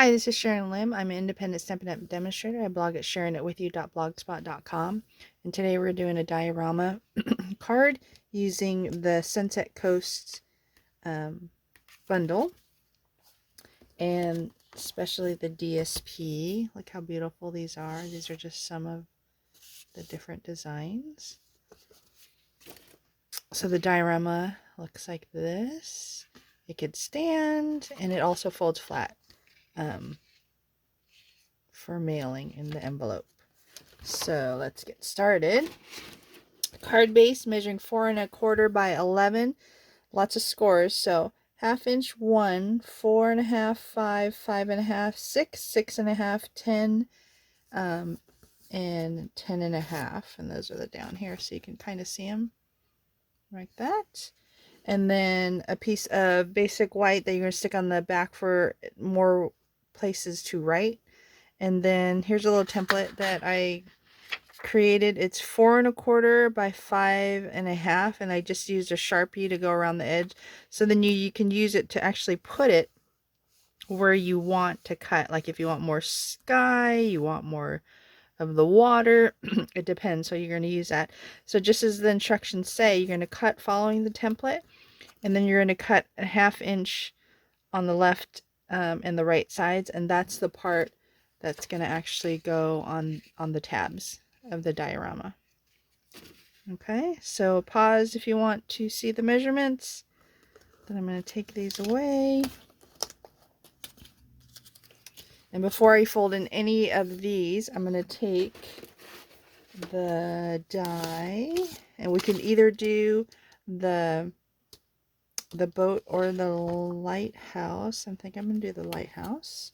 Hi, this is Sharon Lim. I'm an independent Stampin' demonstrator. I blog at sharonitwithyou.blogspot.com. And today we're doing a diorama card using the Sunset Coast bundle. And especially the DSP. Look how beautiful these are. These are just some of the different designs. So the diorama looks like this. It could stand, and it also folds flat. For mailing in the envelope. So let's get started. Card base measuring 4 1/4 by 11. Lots of scores. So 1/2 inch 1, 4 1/2, 5, 5 1/2, 6, 6 1/2, 10, and 10 1/2. And those are the down here, so you can kind of see them like that. And then a piece of basic white that you're going to stick on the back for more places to write. And then here's a little template that I created. It's 4 1/4 by 5 1/2, and I just used a Sharpie to go around the edge. So then you can use it to actually put it where you want to cut. Like if you want more sky, you want more of the water, it depends. So you're going to use that. So just as the instructions say, you're going to cut following the template, and then you're going to cut a 1/2 inch on the left and the right sides, and that's the part that's going to actually go on the tabs of the diorama. Okay, so pause if you want to see the measurements. Then I'm going to take these away. And before I fold in any of these, I'm going to take the die, and we can either do the boat or the lighthouse. I think I'm going to do the lighthouse.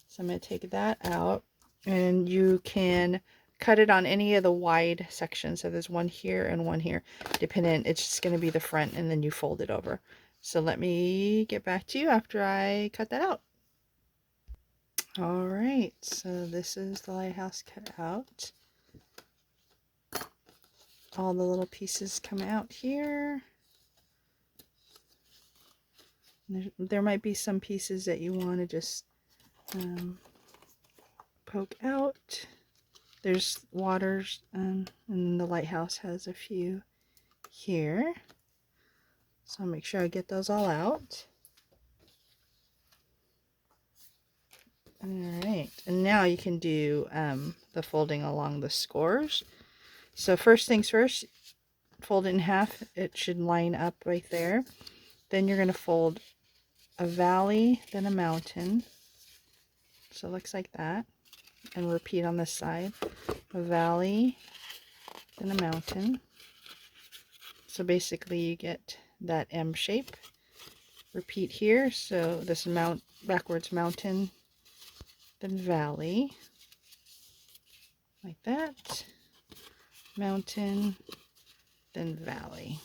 So I'm going to take that out, and you can cut it on any of the wide sections. So there's one here and one here. Depending, it's just going to be the front, and then you fold it over. So let me get back to you after I cut that out. All right, so this is the lighthouse cut out. All the little pieces come out here. There might be some pieces that you want to just poke out. There's waters, and the lighthouse has a few here. So I'll make sure I get those all out. Alright, and now you can do the folding along the scores. So first things first, fold it in half. It should line up right there. Then you're going to fold a valley, then a mountain. So it looks like that. And repeat on this side. A valley, then a mountain. So basically you get that M shape. Repeat here. So this backwards mountain, then valley. Like that. Mountain, then valley.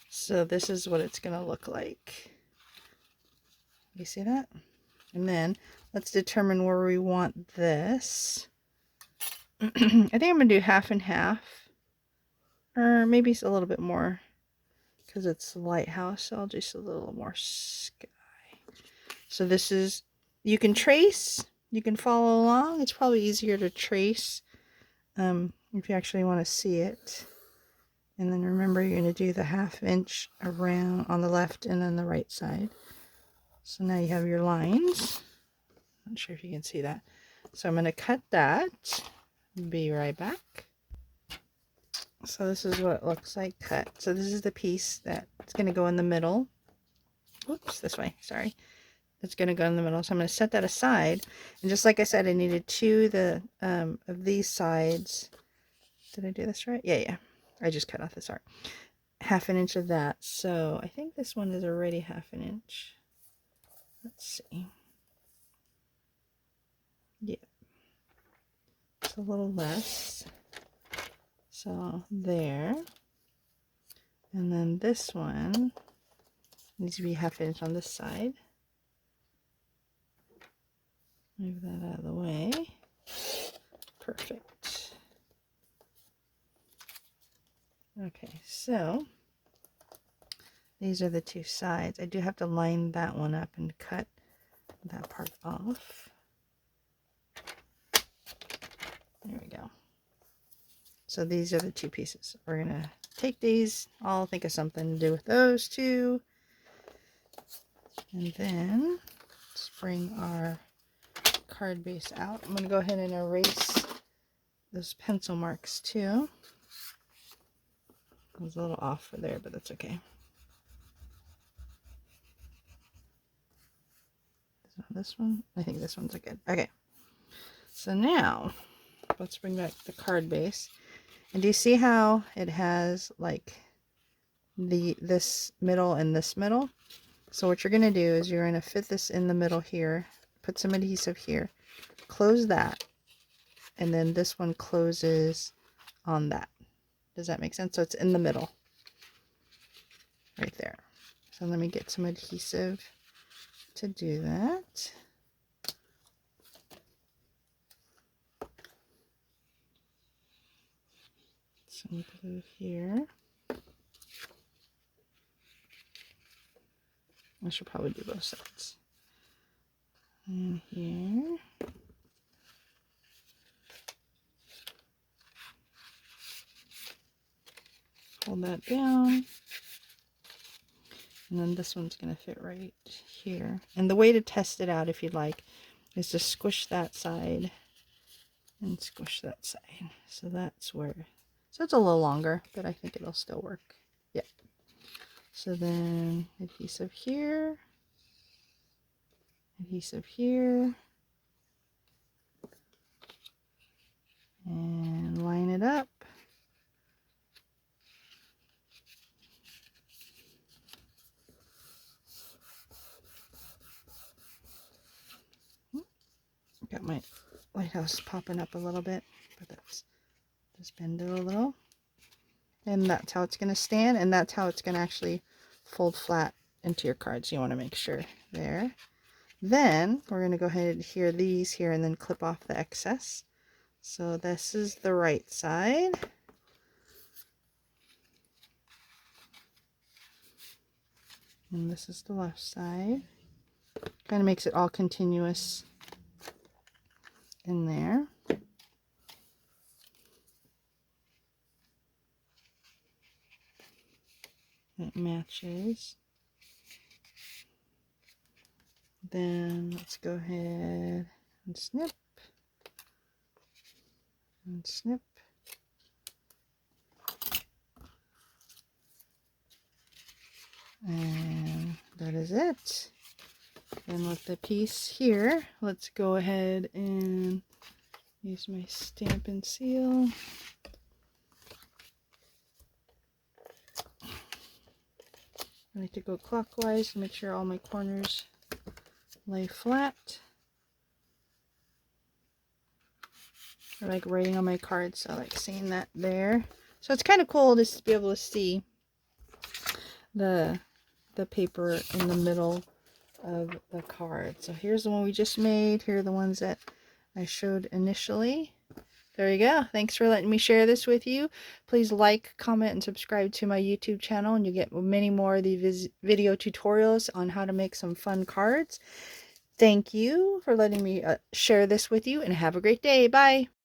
So this is what it's going to look like. You see that? And then let's determine where we want this. I think I'm going to do 1/2 and 1/2. Or maybe it's a little bit more because it's the lighthouse. So I'll just a little more sky. So this is, you can trace, you can follow along. It's probably easier to trace if you actually want to see it. And then remember, you're going to do the 1/2 inch around on the left and then the right side. So now you have your lines. Not sure if you can see that. So I'm going to cut that. Be right back. So this is what it looks like cut. So this is the piece that's going to go in the middle. Whoops, this way, sorry. It's going to go in the middle. So I'm going to set that aside. And just like I said, I needed 2 of these sides. Did I do this right? Yeah. I just cut off this art. 1/2 inch of that. So I think this one is already 1/2 inch. Let's see. Yeah. It's a little less. So there. And then this one needs to be 1/2 inch on this side. Move that out of the way. Perfect. Okay, so these are the 2 sides. I do have to line that one up and cut that off. There we go. So these are the two pieces. We're going to take these. I'll think of something to do with those two. And then let's bring our card base out. I'm going to go ahead and erase those pencil marks too. I was a little off for there, but that's okay. This one? I think this one's good. Okay. So now, let's bring back the card base. And do you see how it has like this middle and this middle? So what you're going to do is you're going to fit this in the middle here, put some adhesive here, close that, and then this one closes on that. Does that make sense? So it's in the middle. Right there. So let me get some adhesive to do that. Some glue here. I should probably do both sides. And here. Hold that down. And then this one's going to fit right here. And the way to test it out, if you'd like, is to squish that side and squish that side. So that's where, so it's a little longer, but I think it'll still work. Yep. So then adhesive here, and line it up. Got my lighthouse popping up a little bit, but that's just bend it a little. And that's how it's going to stand, and that's how it's going to actually fold flat into your card. So you want to make sure there. Then we're going to go ahead and adhere these here and then clip off the excess. So this is the right side. And this is the left side. Kind of makes it all continuous in there. It matches. Then let's go ahead and snip and snip. And that is it. And with the piece here, let's go ahead and use my Stampin' seal. I like to go clockwise to make sure all my corners lay flat. I like writing on my cards, so I like seeing that there. So it's kind of cool just to be able to see the paper in the middle of the card. So here's the one we just made. Here are the ones that I showed initially. There you go. Thanks for letting me share this with you. Please like, comment, and subscribe to my YouTube channel, and you get many more of these video tutorials on how to make some fun cards. Thank you for letting me share this with you, and have a great day. Bye.